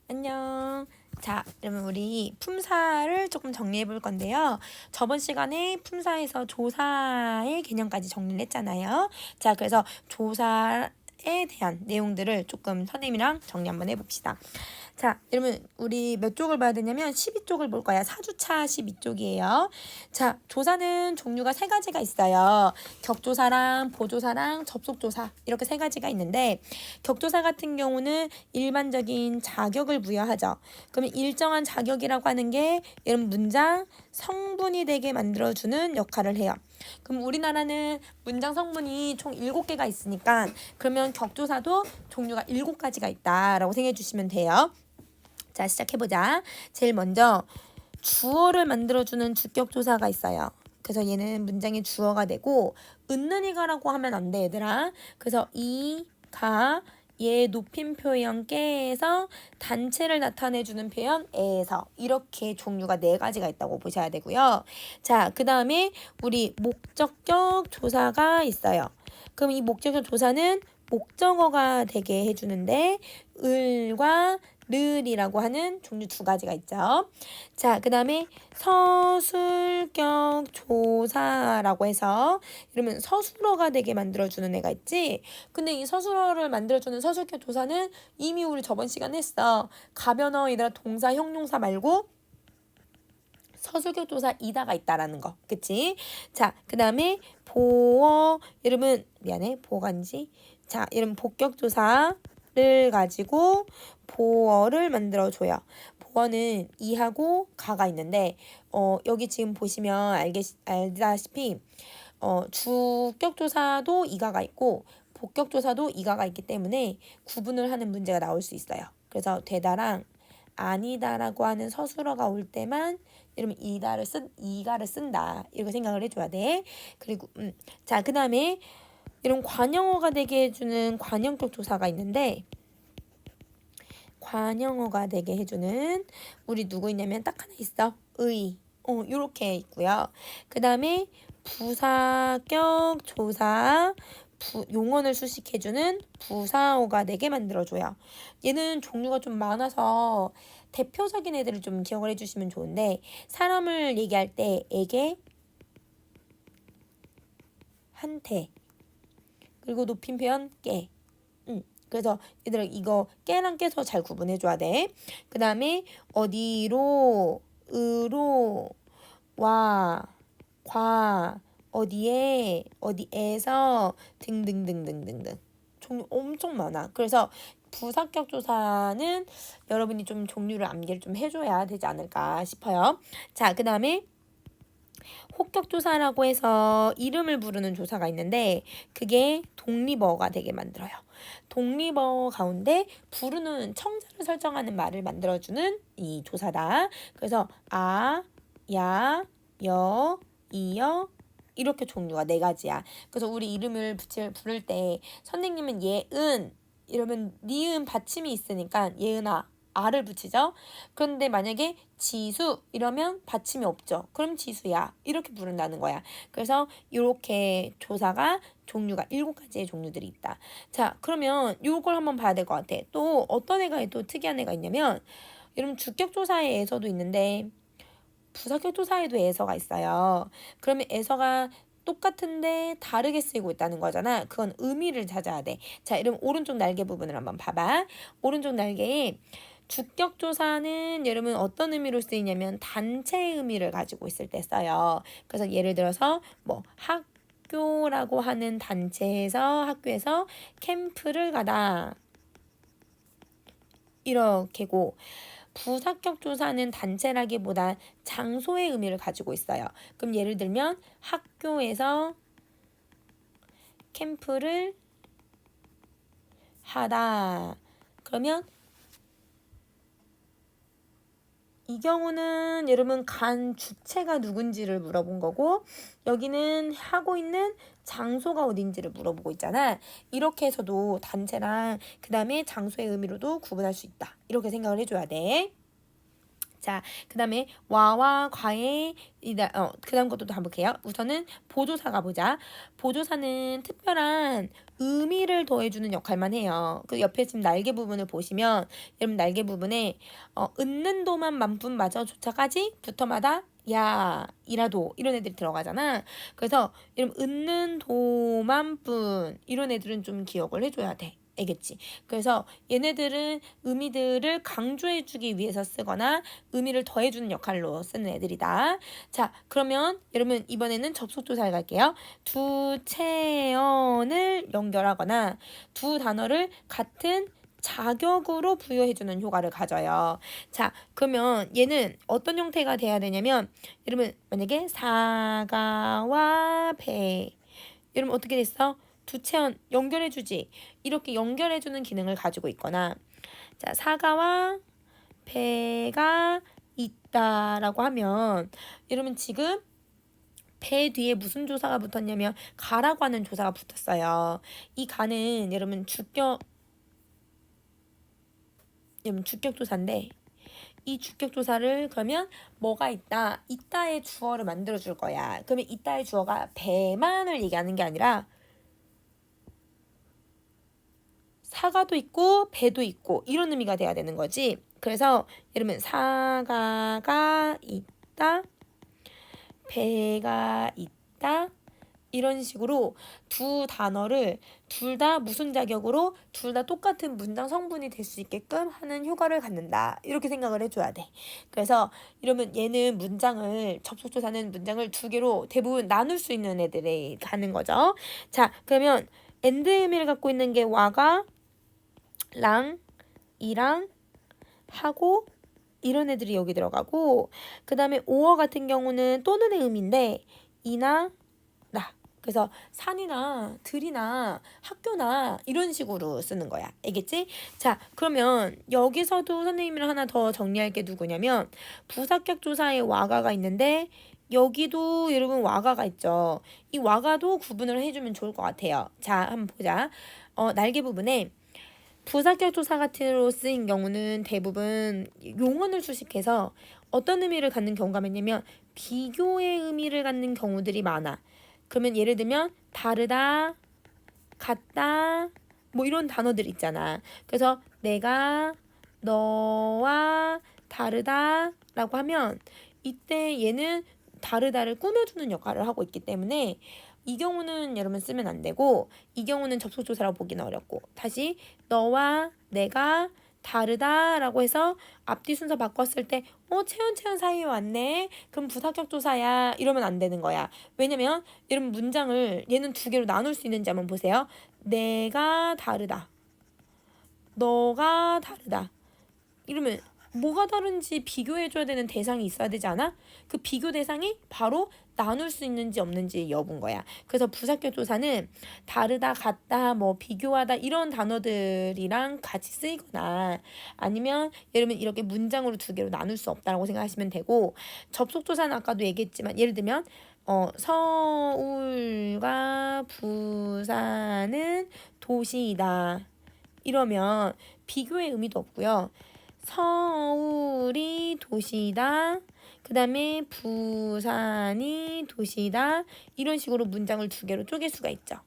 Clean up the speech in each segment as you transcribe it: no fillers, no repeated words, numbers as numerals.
안녕. 자, 그러면 우리 품사를 조금 정리해 볼 건데요. 저번 시간에 품사에서 조사의 개념까지 정리를 했잖아요. 자, 그래서 조사에 대한 내용들을 조금 선생님이랑 정리 한번 해봅시다. 자, 여러분 우리 몇 쪽을 봐야 되냐면 12쪽을 볼 거야. 4주차 12쪽이에요. 자, 조사는 종류가 세 가지가 있어요. 격조사랑 보조사랑 접속조사 이렇게 세 가지가 있는데 격조사 같은 경우는 일반적인 자격을 부여하죠. 그러면 일정한 자격이라고 하는 게 여러분 문장 성분이 되게 만들어주는 역할을 해요. 그럼 우리나라는 문장 성분이 총 7개가 있으니까 그러면 격조사도 종류가 7가지가 있다라고 생각해 주시면 돼요. 자, 시작해보자. 제일 먼저 주어를 만들어주는 주격조사가 있어요. 그래서 얘는 문장의 주어가 되고 은는이가라고 하면 안 돼, 얘들아. 그래서 이가 얘 높임 표현 깨에서 단체를 나타내주는 표현 에서 이렇게 종류가 4가지가 있다고 보셔야 되고요. 자, 그 다음에 우리 목적격 조사가 있어요. 그럼 이 목적격 조사는 목적어가 되게 해주는데 을과 르이라고 하는 종류 2가지가 있죠. 자, 그 다음에 서술격 조사라고 해서 이러면 서술어가 되게 만들어주는 애가 있지. 근데 이 서술어를 만들어주는 서술격 조사는 이미 우리 저번 시간에 했어. 가변어 얘들아 동사 형용사 말고 서술격 조사 이다가 있다라는 거. 그치? 자, 그 다음에 보어 여러분 미안해 보어가 아니지. 자, 여러분 복격 조사를 가지고 보어를 만들어줘요. 보어는 이하고 가가 있는데 여기 지금 보시면 알다시피 주격조사도 이가가 있고 복격조사도 이가가 있기 때문에 구분을 하는 문제가 나올 수 있어요. 그래서 되다랑 아니다라고 하는 서술어가 올 때만 이러면 이가를 쓴다 이렇게 생각을 해줘야 돼. 그리고 자, 그 다음에 이런 관형어가 되게 해주는 관형격 조사가 있는데 관형어가 되게 해주는 우리 누구 있냐면 딱 하나 있어. 요렇게 있고요. 그 다음에 부사격 조사 용언을 수식해주는 부사어가 되게 만들어줘요. 얘는 종류가 좀 많아서 대표적인 애들을 좀 기억을 해주시면 좋은데 사람을 얘기할 때 에게, 한테, 그리고 높임 표현 깨. 그래서 얘들아 이거 깨랑 깨서 잘 구분해줘야 돼. 그 다음에 어디로, 으로, 와, 과, 어디에, 어디에서 등등등등등등 종류 엄청 많아. 그래서 부사격 조사는 여러분이 좀 종류를 암기를 좀 해줘야 되지 않을까 싶어요. 자, 그 다음에 혹격 조사라고 해서 이름을 부르는 조사가 있는데 그게 독립어가 되게 만들어요. 독립어 가운데 부르는 청자를 설정하는 말을 만들어주는 이 조사다. 그래서 아, 야, 여, 이여 이렇게 종류가 4가지야. 그래서 우리 이름을 부를 때 선생님은 예은 이러면 니은 받침이 있으니까 예은아 아를 붙이죠. 그런데 만약에 지수 이러면 받침이 없죠. 그럼 지수야 이렇게 부른다는 거야. 그래서 이렇게 조사가 종류가 7가지의 종류들이 있다. 자, 그러면 이걸 한번 봐야 될 것 같아. 또 어떤 애가 또 특이한 애가 있냐면 여러분 주격조사의 에서도 있는데 부사격조사에도 에서가 있어요. 그러면 에서가 똑같은데 다르게 쓰이고 있다는 거잖아. 그건 의미를 찾아야 돼. 자, 이러면 오른쪽 날개 부분을 한번 봐봐. 오른쪽 날개에 주격조사는 여러분 어떤 의미로 쓰이냐면 단체의 의미를 가지고 있을 때 써요. 그래서 예를 들어서 뭐 학교라고 하는 단체에서 학교에서 캠프를 가다 이렇게고 부사격 조사는 단체라기보다 장소의 의미를 가지고 있어요. 그럼 예를 들면 학교에서 캠프를 하다. 그러면 이 경우는 여러분 간 주체가 누군지를 물어본 거고 여기는 하고 있는 장소가 어딘지를 물어보고 있잖아. 이렇게 해서도 단체랑 그 다음에 장소의 의미로도 구분할 수 있다. 이렇게 생각을 해줘야 돼. 자, 그 다음에 와와 과에 그 다음 것도 한번 볼게요. 우선은 보조사 가보자. 보조사는 특별한 의미를 더해주는 역할만 해요. 그 옆에 지금 날개 부분을 보시면 여러분 날개 부분에 은는 도만 만뿐 마저 조차까지 부터마다 야 이라도 이런 애들이 들어가잖아. 그래서 여러분 은는 도만뿐 이런 애들은 좀 기억을 해줘야 돼. 알겠지? 그래서 얘네들은 의미들을 강조해주기 위해서 쓰거나 의미를 더해주는 역할로 쓰는 애들이다. 자, 그러면 여러분 이번에는 접속조사를 갈게요. 두 체언을 연결하거나 두 단어를 같은 자격으로 부여해주는 효과를 가져요. 자, 그러면 얘는 어떤 형태가 돼야 되냐면 여러분 만약에 사과와 배 여러분 어떻게 됐어? 두 체언 연결해주지. 이렇게 연결해주는 기능을 가지고 있거나 자 사과와 배가 있다라고 하면 여러분 지금 배 뒤에 무슨 조사가 붙었냐면 가라고 하는 조사가 붙었어요. 이 가는 여러분 주격 조사인데 이 주격 조사를 그러면 뭐가 있다? 있다의 주어를 만들어 줄 거야. 그러면 있다의 주어가 배만을 얘기하는 게 아니라 사과도 있고 배도 있고 이런 의미가 돼야 되는 거지. 그래서 여러분 사과가 있다, 배가 있다 이런 식으로 두 단어를 둘 다 무슨 자격으로 둘 다 똑같은 문장 성분이 될 수 있게끔 하는 효과를 갖는다. 이렇게 생각을 해줘야 돼. 그래서 이러면 얘는 문장을 접속조사는 문장을 두 개로 대부분 나눌 수 있는 애들이 가는 거죠. 자, 그러면 and 의미를 갖고 있는 게 와가 랑, 이랑 하고 이런 애들이 여기 들어가고 그 다음에 오어 같은 경우는 또는의 의미인데 이나 나 그래서 산이나 들이나 학교나 이런 식으로 쓰는 거야. 알겠지? 자, 그러면 여기서도 선생님이랑 하나 더 정리할 게 누구냐면 부사격 조사에 와가가 있는데 여기도 여러분 와가가 있죠. 이 와가도 구분을 해주면 좋을 것 같아요. 자, 한번 보자. 날개 부분에 부사격 조사 같으로 쓰인 경우는 대부분 용언을 수식해서 어떤 의미를 갖는 경우가 많냐면 비교의 의미를 갖는 경우들이 많아. 그러면 예를 들면 다르다, 같다 뭐 이런 단어들 있잖아. 그래서 내가 너와 다르다라고 하면 이때 얘는 다르다를 꾸며주는 역할을 하고 있기 때문에 이 경우는 여러분 쓰면 안 되고 이 경우는 접속조사라고 보기는 어렵고 다시 너와 내가 다르다라고 해서 앞뒤 순서 바꿨을 때 채연 사이에 왔네 그럼 부사격 조사야 이러면 안 되는 거야. 왜냐면 여러분 문장을 얘는 두 개로 나눌 수 있는지 한번 보세요. 내가 다르다 너가 다르다 이러면 뭐가 다른지 비교해줘야 되는 대상이 있어야 되지 않아? 그 비교 대상이 바로 나눌 수 있는지 없는지 여부인 거야. 그래서 부사격 조사는 다르다, 같다, 뭐 비교하다 이런 단어들이랑 같이 쓰이거나 아니면 여러분 이렇게 문장으로 두 개로 나눌 수 없다라고 생각하시면 되고 접속 조사는 아까도 얘기했지만 예를 들면 서울과 부산은 도시이다. 이러면 비교의 의미도 없고요. 서울이 도시다. 그 다음에 부산이 도시다. 이런 식으로 문장을 두 개로 쪼갤 수가 있죠.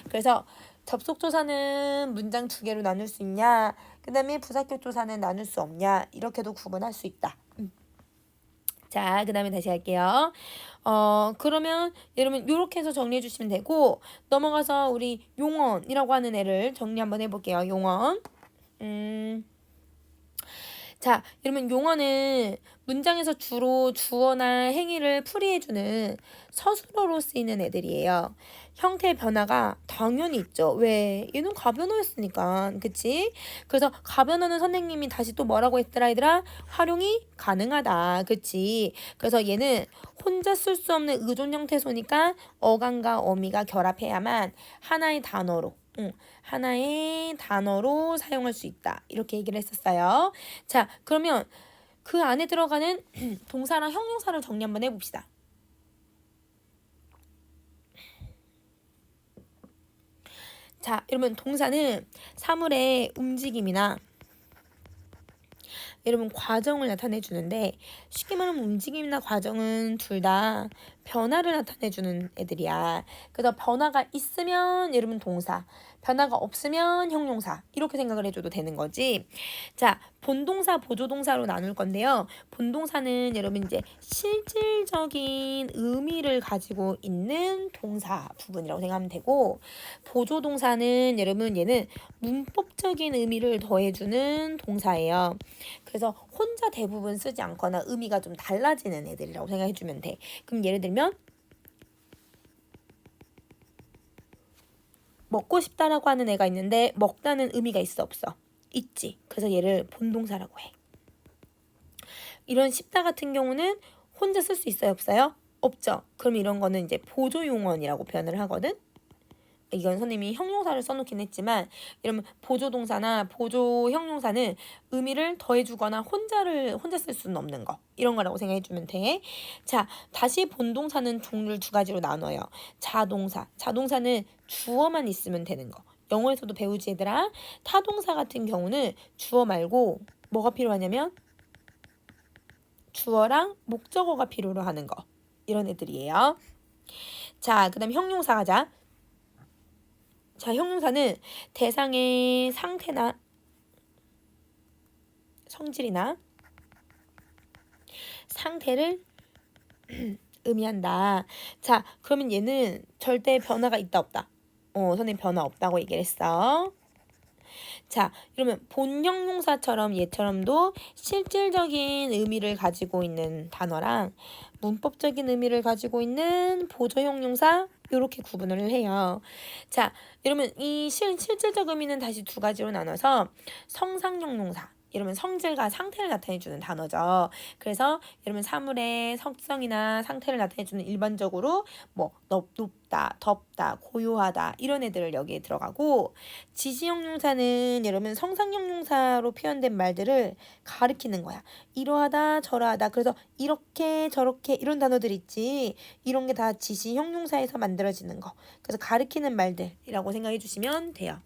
그래서 접속조사는 문장 두 개로 나눌 수 있냐. 그 다음에 부사격 조사는 나눌 수 없냐. 이렇게도 구분할 수 있다. 자, 그 다음에 다시 할게요. 그러면 여러분 요렇게 해서 정리해 주시면 되고 넘어가서 우리 용언이라고 하는 애를 정리 한번 해볼게요. 용언. 자, 여러분 용어는 문장에서 주로 주어나 행위를 풀이해주는 서술어로 쓰이는 애들이에요. 형태의 변화가 당연히 있죠. 왜? 얘는 가변어였으니까. 그치? 그래서 가변어는 선생님이 다시 또 뭐라고 했더라 얘들아? 활용이 가능하다. 그치? 그래서 얘는 혼자 쓸 수 없는 의존 형태소니까 어감과 어미가 결합해야만 하나의 단어로 하나의 단어로 사용할 수 있다. 이렇게 얘기를 했었어요. 자, 그러면 그 안에 들어가는 동사랑 형용사를 정리 한번 해봅시다. 자, 여러분 동사는 사물의 움직임이나 여러분 과정을 나타내 주는데 쉽게 말하면 움직임이나 과정은 둘 다 변화를 나타내 주는 애들이야. 그래서 변화가 있으면 여러분 동사, 변화가 없으면 형용사 이렇게 생각을 해줘도 되는 거지. 자, 본동사, 보조동사로 나눌 건데요. 본동사는 여러분 이제 실질적인 의미를 가지고 있는 동사 부분이라고 생각하면 되고, 보조동사는 여러분 얘는 문법적인 의미를 더해주는 동사예요. 그래서 혼자 대부분 쓰지 않거나 의미가 좀 달라지는 애들이라고 생각해주면 돼. 그럼 예를 들면 먹고 싶다라고 하는 애가 있는데 먹다는 의미가 있어 없어? 있지. 그래서 얘를 본동사라고 해. 이런 싶다 같은 경우는 혼자 쓸 수 있어요 없어요? 없죠. 그럼 이런 거는 이제 보조용언이라고 표현을 하거든. 이건 선생님이 형용사를 써놓긴 했지만 이러면 보조동사나 보조 형용사는 의미를 더해주거나 혼자 쓸 수는 없는 거 이런 거라고 생각해주면 돼. 자, 다시 본동사는 종류를 두 가지로 나눠요. 자동사는 주어만 있으면 되는 거. 영어에서도 배우지 얘들아. 타동사 같은 경우는 주어 말고 뭐가 필요하냐면 주어랑 목적어가 필요로 하는 거 이런 애들이에요. 자, 그 다음 형용사 가자. 자, 형용사는 대상의 상태나 성질이나 상태를 의미한다. 자, 그러면 얘는 절대 변화가 있다 없다? 선생님 변화 없다고 얘기를 했어. 자, 그러면 본 형용사처럼 얘처럼도 실질적인 의미를 가지고 있는 단어랑 문법적인 의미를 가지고 있는 보조 형용사 이렇게 구분을 해요. 자, 이러면 이 실질적 의미는 다시 두 가지로 나눠서 성상 형용사. 이러면 성질과 상태를 나타내주는 단어죠. 그래서 이러면 사물의 성성이나 상태를 나타내주는 일반적으로 뭐 높다, 덥다, 고요하다 이런 애들을 여기에 들어가고, 지시형용사는 여러분 성상형용사로 표현된 말들을 가리키는 거야. 이러하다, 저러하다. 그래서 이렇게 저렇게 이런 단어들 있지. 이런 게 다 지시형용사에서 만들어지는 거. 그래서 가리키는 말들이라고 생각해 주시면 돼요.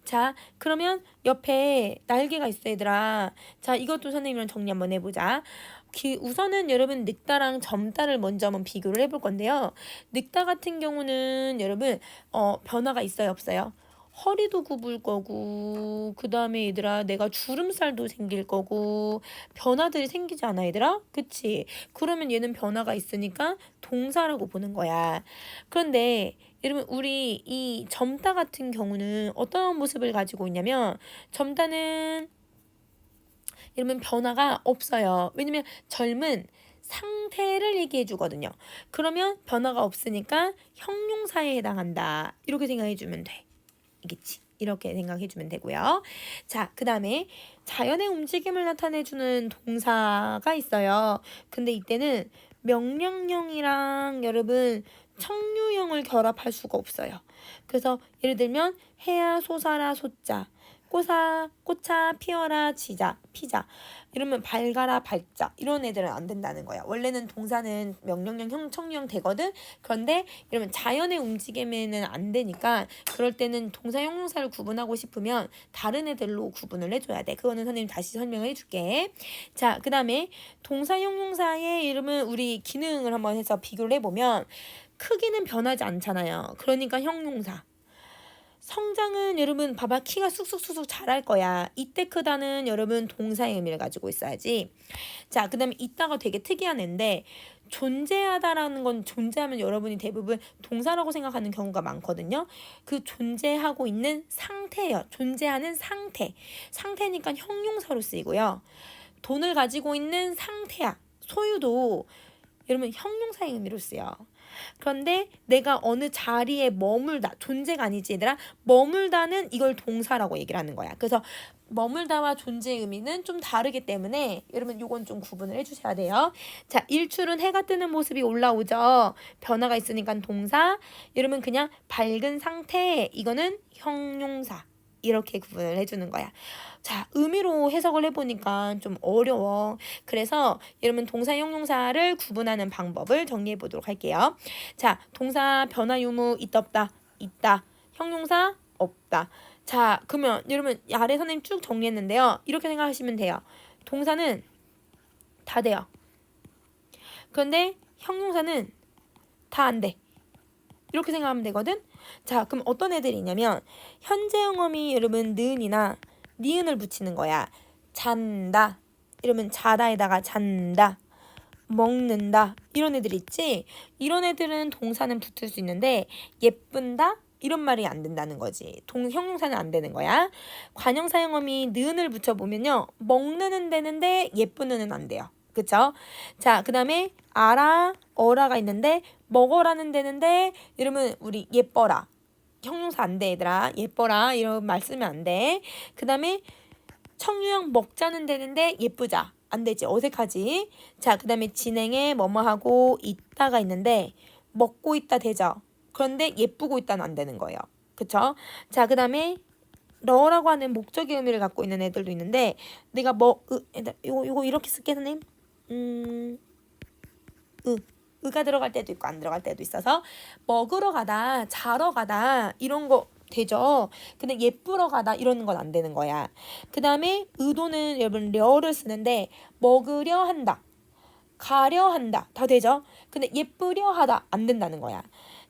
자, 그러면 옆에 날개가 있어 얘들아. 자, 이것도 선생님이랑 정리 한번 해보자. 우선은 여러분 늑다랑 점다를 먼저 한번 비교를 해볼 건데요. 늑다 같은 경우는 여러분 변화가 있어요 없어요? 허리도 굽을 거고 그 다음에 얘들아 내가 주름살도 생길 거고 변화들이 생기지 않아 얘들아? 그치? 그러면 얘는 변화가 있으니까 동사라고 보는 거야. 그런데 여러분 우리 이 점다 같은 경우는 어떤 모습을 가지고 있냐면 점다는 여러분 변화가 없어요. 왜냐면 젊은 상태를 얘기해 주거든요. 그러면 변화가 없으니까 형용사에 해당한다. 이렇게 생각해 주면 돼. 이겠지. 이렇게 생각해 주면 되고요. 자, 그 다음에 자연의 움직임을 나타내 주는 동사가 있어요. 근데 이때는 명령형이랑 여러분 청유형을 결합할 수가 없어요. 그래서 예를 들면 해야 소사라 소자, 꽃차 피어라 피자 이러면 밝아라 밝자 이런 애들은 안 된다는 거야. 원래는 동사는 명령형 청유형 되거든. 그런데 이러면 자연의 움직임에는 안 되니까 그럴 때는 동사 형용사를 구분하고 싶으면 다른 애들로 구분을 해줘야 돼. 그거는 선생님 다시 설명을 해줄게. 자, 그 다음에 동사 형용사의 이름은 우리 기능을 한번 해서 비교를 해보면 크기는 변하지 않잖아요. 그러니까 형용사. 성장은 여러분 봐봐 키가 쑥쑥쑥쑥 자랄 거야. 이때 크다는 여러분 동사의 의미를 가지고 있어야지. 자, 그 다음에 이따가 되게 특이한 애인데 존재하다라는 건 존재하면 여러분이 대부분 동사라고 생각하는 경우가 많거든요. 그 존재하고 있는 상태예요. 존재하는 상태. 상태니까 형용사로 쓰이고요. 돈을 가지고 있는 상태야. 소유도 여러분 형용사의 의미로 쓰여. 그런데 내가 어느 자리에 머물다, 존재가 아니지 얘들아, 머물다는 이걸 동사라고 얘기를 하는 거야. 그래서 머물다와 존재의 의미는 좀 다르기 때문에 여러분 요건 좀 구분을 해주셔야 돼요. 자, 일출은 해가 뜨는 모습이 올라오죠. 변화가 있으니까 동사. 여러분 그냥 밝은 상태, 이거는 형용사. 이렇게 구분을 해주는 거야. 자, 의미로 해석을 해보니까 좀 어려워. 그래서 여러분 동사 형용사를 구분하는 방법을 정리해 보도록 할게요. 자, 동사 변화 유무 있다 없다. 있다. 형용사 없다. 자, 그러면 여러분 아래 선생님 쭉 정리했는데요. 이렇게 생각하시면 돼요. 동사는 다 돼요. 그런데 형용사는 다 안 돼. 이렇게 생각하면 되거든. 자, 그럼 어떤 애들이 있냐면 현재 영어미 여러분 는이나 니은을 붙이는 거야. 잔다. 이러면 자다에다가 잔다. 먹는다. 이런 애들 있지? 이런 애들은 동사는 붙을 수 있는데 예쁜다? 이런 말이 안 된다는 거지. 형용사는 안 되는 거야. 관형사 영어미 는을 붙여보면요. 먹는은 되는데 예쁘는은 안 돼요. 그쵸? 자, 그 다음에 알아, 어라가 있는데 먹어라는 되는데 이러면 우리 예뻐라. 형용사 안 돼, 얘들아. 예뻐라. 이런 말 쓰면 안 돼. 그 다음에 청유형 먹자는 되는데 예쁘자. 안 되지. 어색하지. 자, 그 다음에 진행에 뭐뭐 하고 있다가 있는데 먹고 있다 되죠. 그런데 예쁘고 있다는 안 되는 거예요. 그쵸? 자, 그 다음에 러라고 하는 목적의 의미를 갖고 있는 애들도 있는데 내가 요거 이렇게 쓸게 선생님. 의가 들어갈 때도 있고 안 들어갈 때도 있어서 먹으러 가다, 자러 가다 이런 거 되죠. 근데 예쁘러 가다 이러는 건 안 되는 거야. 그 다음에 의도는 여러분 려를 쓰는데 먹으려 한다, 가려 한다 다 되죠. 근데 예쁘려 하다 안 된다는 거야.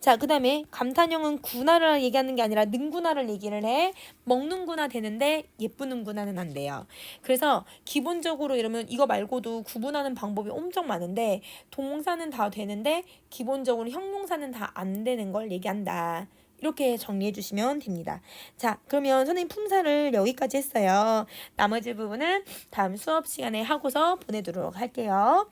자, 그 다음에 감탄형은 구나를 얘기하는 게 아니라 능구나를 얘기를 해. 먹는구나 되는데 예쁘는구나는 안 돼요. 그래서 기본적으로 이러면 이거 말고도 구분하는 방법이 엄청 많은데 동사는 다 되는데 기본적으로 형용사는 다 안 되는 걸 얘기한다. 이렇게 정리해 주시면 됩니다. 자, 그러면 선생님 품사를 여기까지 했어요. 나머지 부분은 다음 수업 시간에 하고서 보내도록 할게요.